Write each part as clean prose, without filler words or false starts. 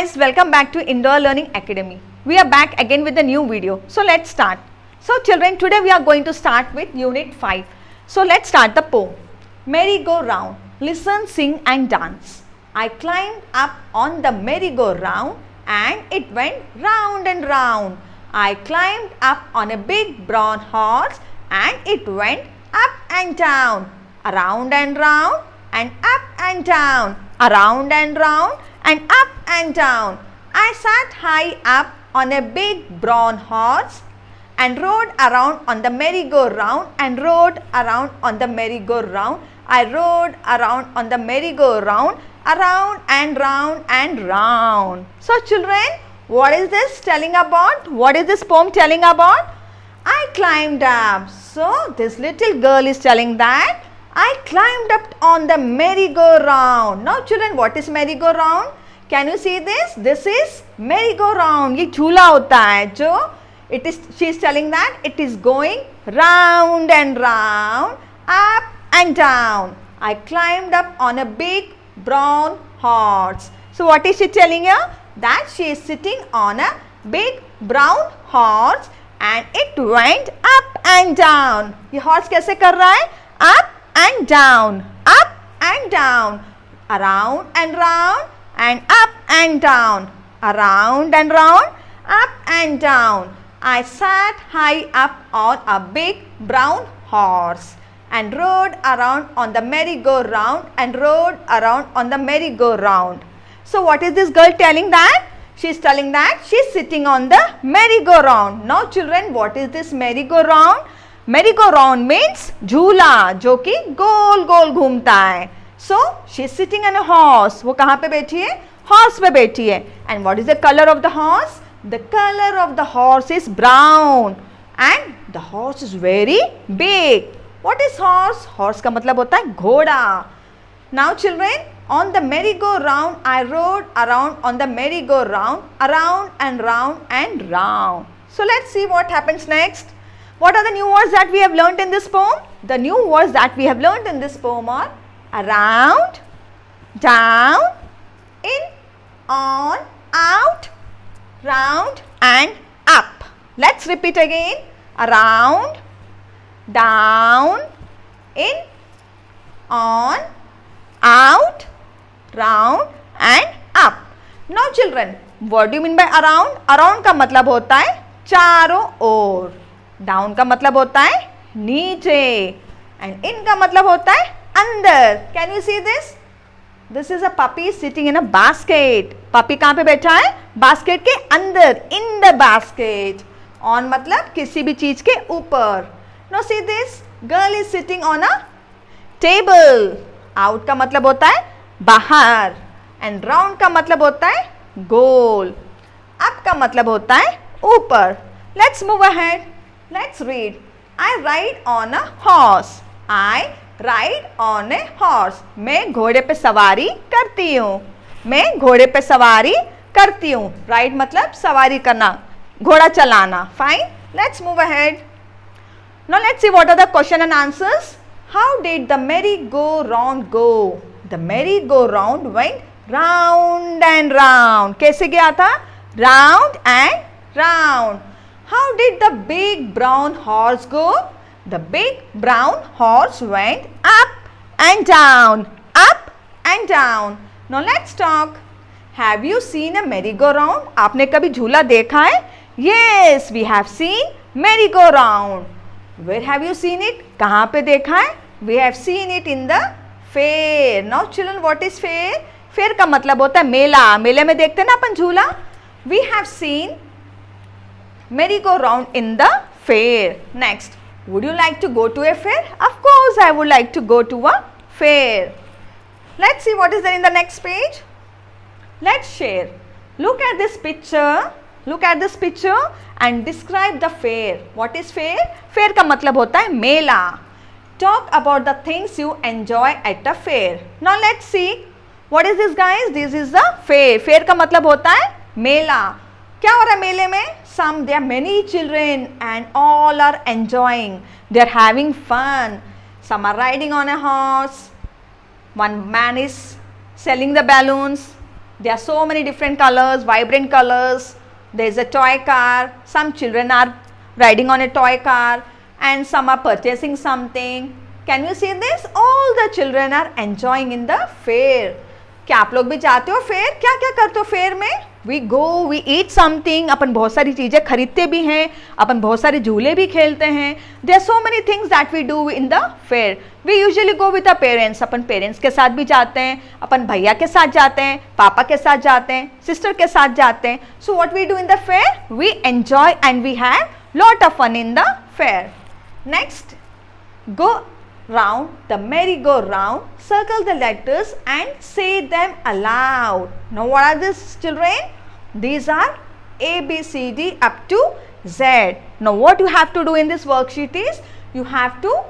guys, welcome back to Indoor Learning Academy. We are back again with a new video. So let's start. So children, today we are going to start with Unit 5. So let's start the poem. Merry-go-round, listen, sing and dance. I climbed up on the merry-go-round and it went round and round. I climbed up on a big brown horse and it went up and down, around and round and up and down, around and round and up and down. I sat high up on a big brown horse and rode around on the merry-go-round and rode around on the merry-go-round. I rode around on the merry-go-round, around and round and round. So children, what is this telling about? What is this poem telling about? I climbed up. So this little girl is telling that I climbed up on the merry-go-round. Now children, what is merry-go-round? Can you see this? This is merry-go-round. ये झूला होता है जो she is telling that it is going round and round, up and down. I climbed up on a big brown horse. So what is she telling you? That she is sitting on a big brown horse and it went up and down. ये horse कैसे कर रहा है? Up and down, up and down, around and round and up and down, around and round, up and down. I sat high up on a big brown horse and rode around on the merry-go-round and rode around on the merry-go-round. So what is this girl telling that? She is telling that she is sitting on the merry-go-round. Now children, what is this merry-go-round? Merry-go-round means झूला जो कि गोल गोल घूमता है. So she is sitting on a horse. वो कहाँ पे बैठी है? Horse पे बैठी है. And what is the color of the horse? The color of the horse is brown. And the horse is very big. What is horse? Horse का मतलब होता है घोड़ा. Now children, on the merry-go-round, I rode around on the merry-go-round, around and round and round. So let's see what happens next. What are the new words that we have learnt in this poem? The new words that we have learnt in this poem are around, down, in, on, out, round and up. Let's repeat again. Around, down, in, on, out, round and up. Now children, what do you mean by around? Around का मतलब होता है चारों ओर. Down का मतलब होता है नीचे. And in का मतलब होता है अंदर. Can you see this? This is a puppy sitting in a basket. Puppy कहाँ पे बैठा है? Basket के अंदर. In the basket. On मतलब किसी भी चीज के ऊपर. Now see this. Girl is sitting on a table. Out का मतलब होता है बाहर. And round का मतलब होता है गोल. Up का मतलब होता है ऊपर. Let's move ahead. Let's read. I ride on a horse. I ride on a horse. मैं घोड़े पे सवारी करती हूँ. मैं घोड़े पे सवारी करती हूँ. Ride मतलब सवारी करना, घोड़ा चलाना. Fine. Let's move ahead. Now let's see what are the question and answers. How did the merry-go-round go? The merry-go-round went round and round. कैसे गया था? Round and round. How did the big brown horse go? The big brown horse went up and down, up and down. Now let's talk. Have you seen a merry-go-round? आपने कभी झूला देखा है? Yes, we have seen merry-go-round. Where have you seen it? कहाँ पे देखा है? We have seen it in the fair. Now children, what is fair? Fair का मतलब होता है मेला. मेले में देखते हैं ना अपन झूला. We have seen merry-go-round in the fair. Next, would you like to go to a fair? Of course, I would like to go to a fair. Let's see what is there in the next page. Let's share. Look at this picture. Look at this picture and describe the fair. What is fair? Fair का मतलब होता है मेला. Talk about the things you enjoy at a fair. Now let's see. What is this guys? This is the fair. Fair का मतलब होता है मेला. क्या हो रहा है मेले में? There are many children and all are enjoying. They are having fun. Some are riding on a horse. One man is selling the balloons. There are so many different colors, vibrant colors. There is a toy car. Some children are riding on a toy car and some are purchasing something. Can you see this? All the children are enjoying in the fair. क्या आप लोग भी जाते हो fair? क्या क्या करते हो फेयर में? We go, we eat something. अपन बहुत सारी चीज़ें खरीदते भी हैं, अपन बहुत सारे झूले भी खेलते हैं. There are so many things that we do in the fair. We usually go with our parents. Upon parents के साथ भी जाते हैं, अपन भैया के साथ जाते हैं, पापा के साथ जाते हैं, सिस्टर के साथ जाते हैं. So what we do in the fair? We enjoy and we have lot of fun in the fair. Next, go round the merry-go-round, circle the letters and say them aloud. Now what are these, children? These are A, B, C, D up to Z. Now what you have to do in this worksheet is, you have to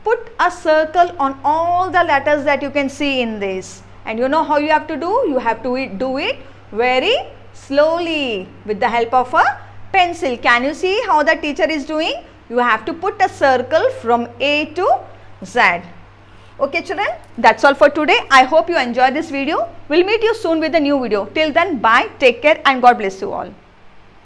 put a circle on all the letters that you can see in this. And you know how you have to do? You have to do it very slowly with the help of a pencil. Can you see how the teacher is doing? You have to put a circle from A to Z. Okay children, that's all for today. I hope you enjoyed this video. We'll meet you soon with a new video. Till then, bye, take care and God bless you all.